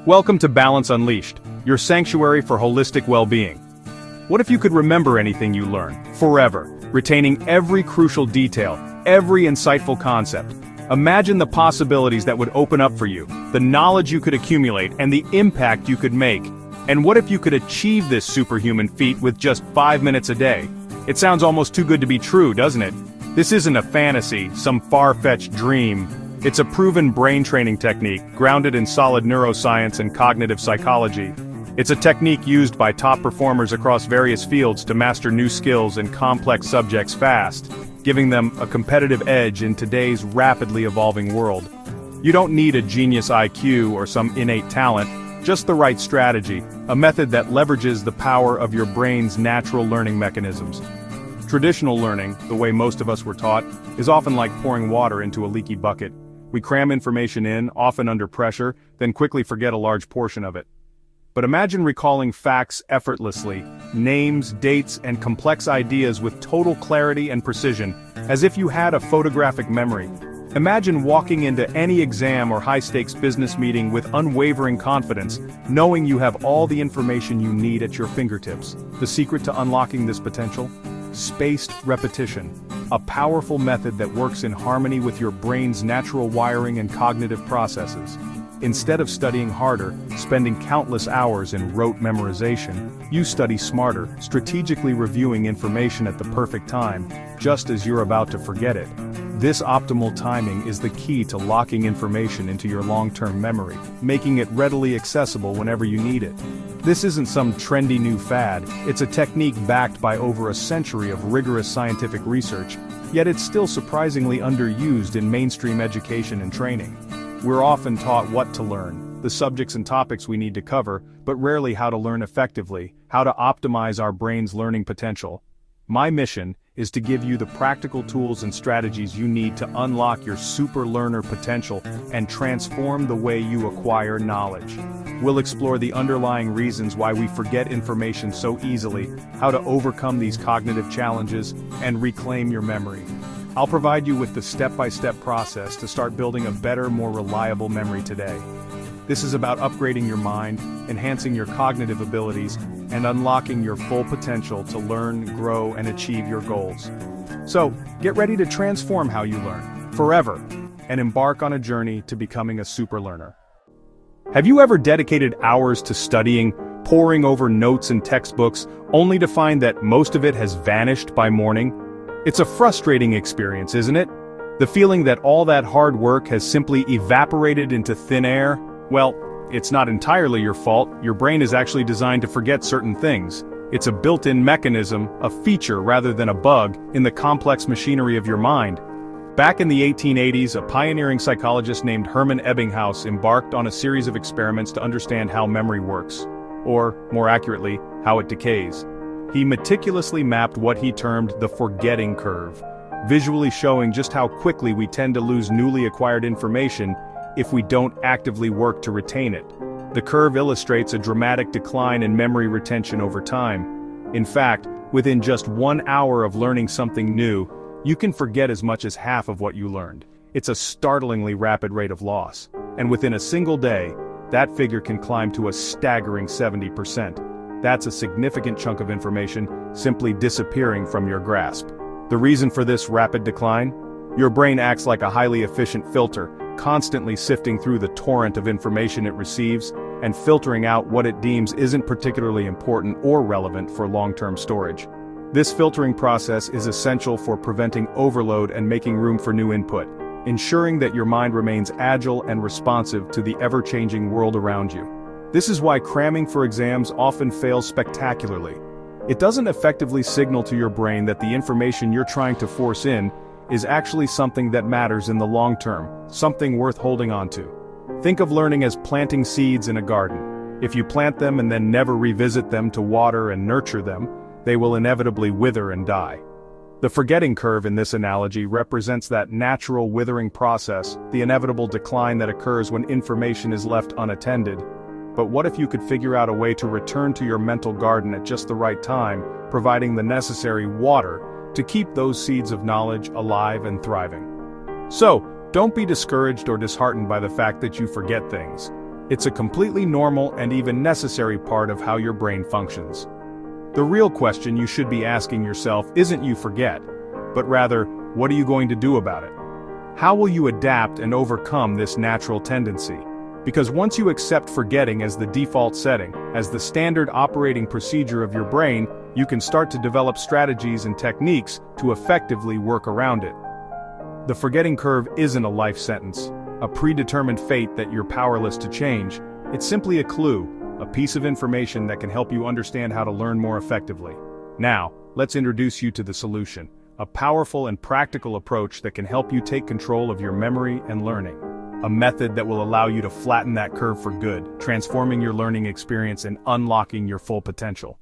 Welcome to Balance Unleashed, your sanctuary for holistic well-being. What if you could remember anything you learn, forever, retaining every crucial detail, every insightful concept? Imagine the possibilities that would open up for you, the knowledge you could accumulate, and the impact you could make. And what if you could achieve this superhuman feat with just 5 minutes a day? It sounds almost too good to be true, doesn't it? This isn't a fantasy, some far-fetched dream. It's a proven brain training technique, grounded in solid neuroscience and cognitive psychology. It's a technique used by top performers across various fields to master new skills and complex subjects fast, giving them a competitive edge in today's rapidly evolving world. You don't need a genius IQ or some innate talent, just the right strategy, a method that leverages the power of your brain's natural learning mechanisms. Traditional learning, the way most of us were taught, is often like pouring water into a leaky bucket. We cram information in, often under pressure, then quickly forget a large portion of it. But imagine recalling facts effortlessly, names, dates, and complex ideas with total clarity and precision, as if you had a photographic memory. Imagine walking into any exam or high-stakes business meeting with unwavering confidence, knowing you have all the information you need at your fingertips. The secret to unlocking this potential? Spaced repetition. A powerful method that works in harmony with your brain's natural wiring and cognitive processes. Instead of studying harder, spending countless hours in rote memorization, you study smarter, strategically reviewing information at the perfect time, just as you're about to forget it. This optimal timing is the key to locking information into your long-term memory, making it readily accessible whenever you need it. This isn't some trendy new fad, it's a technique backed by over a century of rigorous scientific research, yet it's still surprisingly underused in mainstream education and training. We're often taught what to learn, the subjects and topics we need to cover, but rarely how to learn effectively, how to optimize our brain's learning potential. My mission is to give you the practical tools and strategies you need to unlock your super learner potential and transform the way you acquire knowledge. We'll explore the underlying reasons why we forget information so easily, how to overcome these cognitive challenges, and reclaim your memory. I'll provide you with the step-by-step process to start building a better, more reliable memory today. This is about upgrading your mind, enhancing your cognitive abilities, and unlocking your full potential to learn, grow, and achieve your goals. So, get ready to transform how you learn, forever, and embark on a journey to becoming a super learner. Have you ever dedicated hours to studying, poring over notes and textbooks, only to find that most of it has vanished by morning? It's a frustrating experience, isn't it? The feeling that all that hard work has simply evaporated into thin air? Well, it's not entirely your fault. Your brain is actually designed to forget certain things. It's a built-in mechanism, a feature rather than a bug, in the complex machinery of your mind. Back in the 1880s, a pioneering psychologist named Hermann Ebbinghaus embarked on a series of experiments to understand how memory works, or, more accurately, how it decays. He meticulously mapped what he termed the forgetting curve, visually showing just how quickly we tend to lose newly acquired information if we don't actively work to retain it. The curve illustrates a dramatic decline in memory retention over time. In fact, within just 1 hour of learning something new, you can forget as much as half of what you learned. It's a startlingly rapid rate of loss. And within a single day, that figure can climb to a staggering 70%. That's a significant chunk of information simply disappearing from your grasp. The reason for this rapid decline? Your brain acts like a highly efficient filter, constantly sifting through the torrent of information it receives and filtering out what it deems isn't particularly important or relevant for long-term storage. This filtering process is essential for preventing overload and making room for new input, ensuring that your mind remains agile and responsive to the ever-changing world around you. This is why cramming for exams often fails spectacularly. It doesn't effectively signal to your brain that the information you're trying to force in is actually something that matters in the long term, something worth holding on to. Think of learning as planting seeds in a garden. If you plant them and then never revisit them to water and nurture them, they will inevitably wither and die. The forgetting curve in this analogy represents that natural withering process, the inevitable decline that occurs when information is left unattended. But what if you could figure out a way to return to your mental garden at just the right time, providing the necessary water to keep those seeds of knowledge alive and thriving? So, don't be discouraged or disheartened by the fact that you forget things. It's a completely normal and even necessary part of how your brain functions. The real question you should be asking yourself isn't you forget, but rather, what are you going to do about it? How will you adapt and overcome this natural tendency? Because once you accept forgetting as the default setting, as the standard operating procedure of your brain, you can start to develop strategies and techniques to effectively work around it. The forgetting curve isn't a life sentence, a predetermined fate that you're powerless to change. It's simply a clue, a piece of information that can help you understand how to learn more effectively. Now, let's introduce you to the solution, a powerful and practical approach that can help you take control of your memory and learning. A method that will allow you to flatten that curve for good, transforming your learning experience and unlocking your full potential.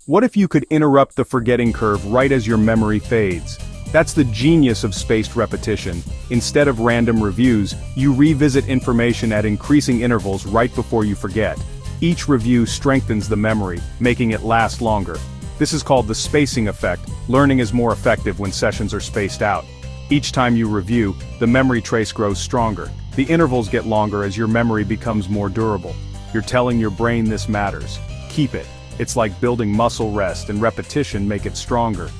What if you could interrupt the forgetting curve right as your memory fades? That's the genius of spaced repetition. Instead of random reviews, you revisit information at increasing intervals right before you forget. Each review strengthens the memory, making it last longer. This is called the spacing effect. Learning is more effective when sessions are spaced out. Each time you review, the memory trace grows stronger. The intervals get longer as your memory becomes more durable. You're telling your brain this matters. Keep it. It's like building muscle. Rest and repetition make it stronger.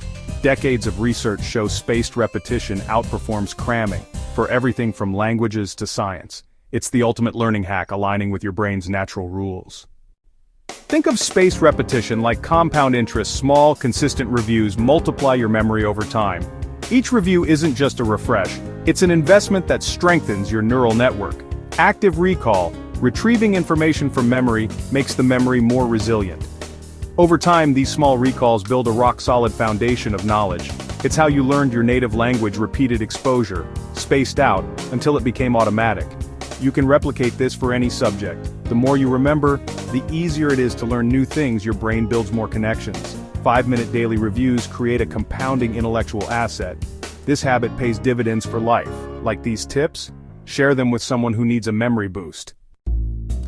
Decades of research show spaced repetition outperforms cramming, for everything from languages to science. It's the ultimate learning hack, aligning with your brain's natural rules. Think of spaced repetition like compound interest. Small, consistent reviews multiply your memory over time. Each review isn't just a refresh, it's an investment that strengthens your neural network. Active recall, retrieving information from memory, makes the memory more resilient. Over time, these small recalls build a rock-solid foundation of knowledge. It's how you learned your native language. Repeated exposure, spaced out, until it became automatic. You can replicate this for any subject. The more you remember, the easier it is to learn new things. Your brain builds more connections. 5-minute daily reviews create a compounding intellectual asset. This habit pays dividends for life. Like these tips? Share them with someone who needs a memory boost.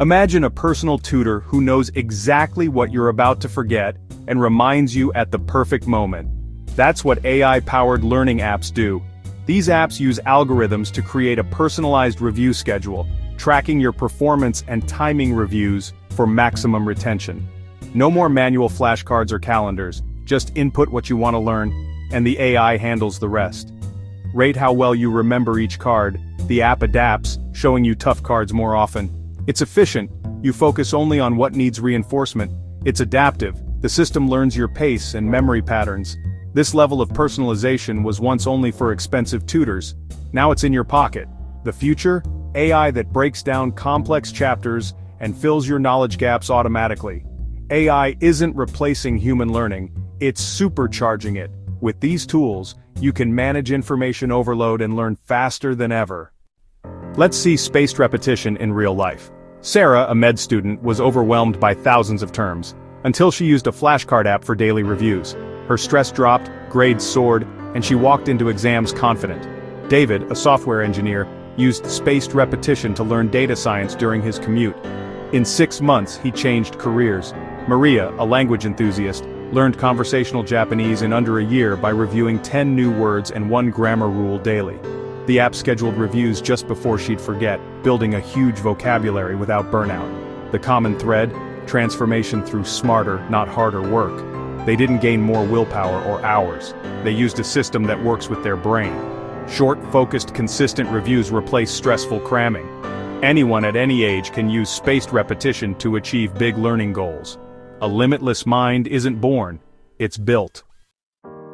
Imagine a personal tutor who knows exactly what you're about to forget and reminds you at the perfect moment. That's what AI-powered learning apps do. These apps use algorithms to create a personalized review schedule, tracking your performance and timing reviews for maximum retention. No more manual flashcards or calendars, just input what you want to learn, and the AI handles the rest. Rate how well you remember each card. The app adapts, showing you tough cards more often. It's efficient, you focus only on what needs reinforcement. It's adaptive, the system learns your pace and memory patterns. This level of personalization was once only for expensive tutors. Now it's in your pocket. The future? AI that breaks down complex chapters and fills your knowledge gaps automatically. AI isn't replacing human learning, it's supercharging it. With these tools, you can manage information overload and learn faster than ever. Let's see spaced repetition in real life. Sarah, a med student, was overwhelmed by thousands of terms, until she used a flashcard app for daily reviews. Her stress dropped, grades soared, and she walked into exams confident. David, a software engineer, used spaced repetition to learn data science during his commute. In 6 months, he changed careers. Maria, a language enthusiast, learned conversational Japanese in under a year by reviewing 10 new words and 1 grammar rule daily. The app scheduled reviews just before she'd forget, building a huge vocabulary without burnout. The common thread? Transformation through smarter, not harder work. They didn't gain more willpower or hours. They used a system that works with their brain. Short, focused, consistent reviews replace stressful cramming. Anyone at any age can use spaced repetition to achieve big learning goals. A limitless mind isn't born, it's built.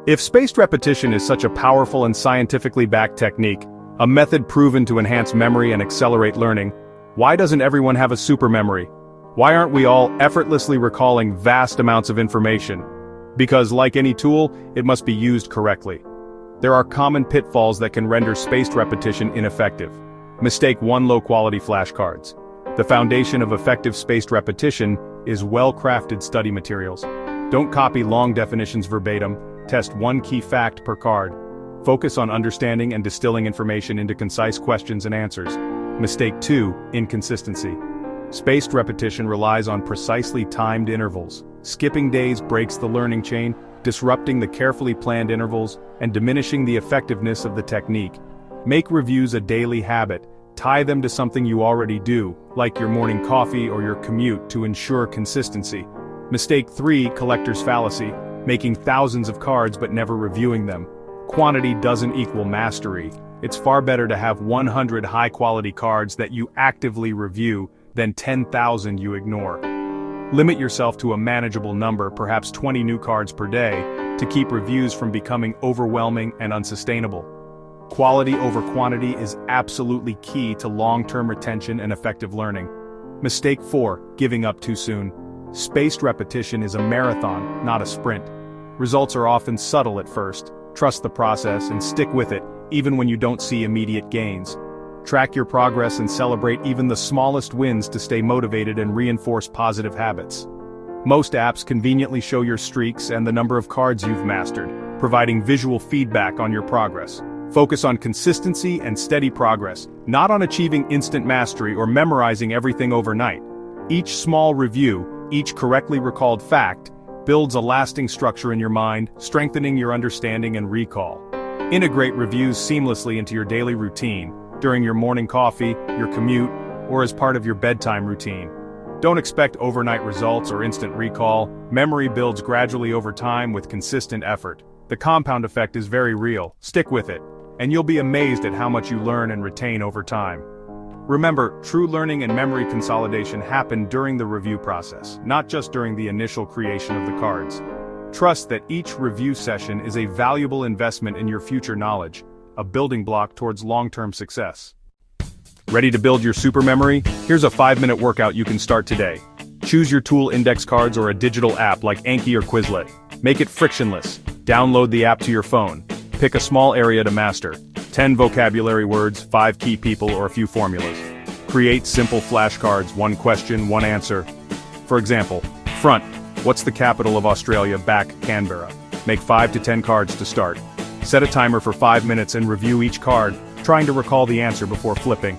If spaced repetition is such a powerful and scientifically backed technique, a method proven to enhance memory and accelerate learning, why doesn't everyone have a supermemory? Why aren't we all effortlessly recalling vast amounts of information? Because, like any tool, it must be used correctly. There are common pitfalls that can render spaced repetition ineffective. Mistake 1: low-quality flashcards. The foundation of effective spaced repetition is well-crafted study materials. Don't copy long definitions verbatim. Test 1 key fact per card. Focus on understanding and distilling information into concise questions and answers. Mistake 2: inconsistency. Spaced repetition relies on precisely timed intervals. Skipping days breaks the learning chain, disrupting the carefully planned intervals and diminishing the effectiveness of the technique. Make reviews a daily habit. Tie them to something you already do, like your morning coffee or your commute, to ensure consistency. Mistake 3, collector's fallacy, making thousands of cards but never reviewing them. Quantity doesn't equal mastery. It's far better to have 100 high-quality cards that you actively review than 10,000 you ignore. Limit yourself to a manageable number, perhaps 20 new cards per day, to keep reviews from becoming overwhelming and unsustainable. Quality over quantity is absolutely key to long-term retention and effective learning. Mistake 4, giving up too soon. Spaced repetition is a marathon, not a sprint. Results are often subtle at first. Trust the process and stick with it, even when you don't see immediate gains. Track your progress and celebrate even the smallest wins to stay motivated and reinforce positive habits. Most apps conveniently show your streaks and the number of cards you've mastered, providing visual feedback on your progress. Focus on consistency and steady progress, not on achieving instant mastery or memorizing everything overnight. Each small review, each correctly recalled fact, builds a lasting structure in your mind, strengthening your understanding and recall. Integrate reviews seamlessly into your daily routine, during your morning coffee, your commute, or as part of your bedtime routine. Don't expect overnight results or instant recall. Memory builds gradually over time with consistent effort. The compound effect is very real. Stick with it, and you'll be amazed at how much you learn and retain over time. Remember, true learning and memory consolidation happen during the review process, not just during the initial creation of the cards. Trust that each review session is a valuable investment in your future knowledge, a building block towards long-term success. Ready to build your super memory? Here's a 5-minute workout you can start today. Choose your tool index cards or a digital app like Anki or Quizlet. Make it frictionless. Download the app to your phone. Pick a small area to master. 10 vocabulary words, 5 key people, or a few formulas. Create simple flashcards, 1 question, 1 answer. For example, front, what's the capital of Australia? Back, Canberra. Make 5 to 10 cards to start. Set a timer for 5 minutes and review each card, trying to recall the answer before flipping.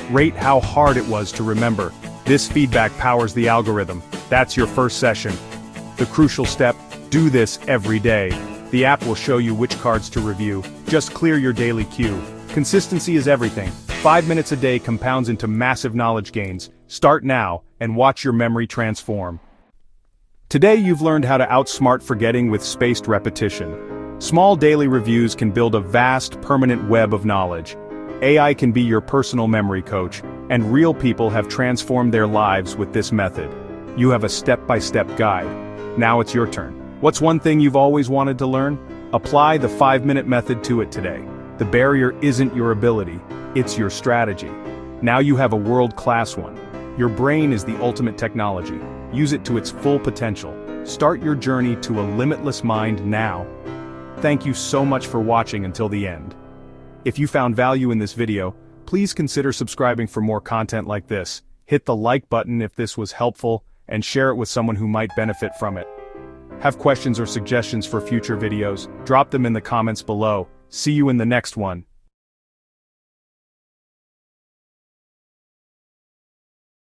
Rate how hard it was to remember. This feedback powers the algorithm. That's your first session. The crucial step, do this every day. The app will show you which cards to review. Just clear your daily queue. Consistency is everything. 5 minutes a day compounds into massive knowledge gains. Start now and watch your memory transform. Today you've learned how to outsmart forgetting with spaced repetition. Small daily reviews can build a vast, permanent web of knowledge. AI can be your personal memory coach, and real people have transformed their lives with this method. You have a step-by-step guide. Now it's your turn. What's one thing you've always wanted to learn? Apply the 5-minute method to it today. The barrier isn't your ability, it's your strategy. Now you have a world-class one. Your brain is the ultimate technology. Use it to its full potential. Start your journey to a limitless mind now. Thank you so much for watching until the end. If you found value in this video, please consider subscribing for more content like this. Hit the like button if this was helpful, and share it with someone who might benefit from it. Have questions or suggestions for future videos? Drop them in the comments below. See you in the next one.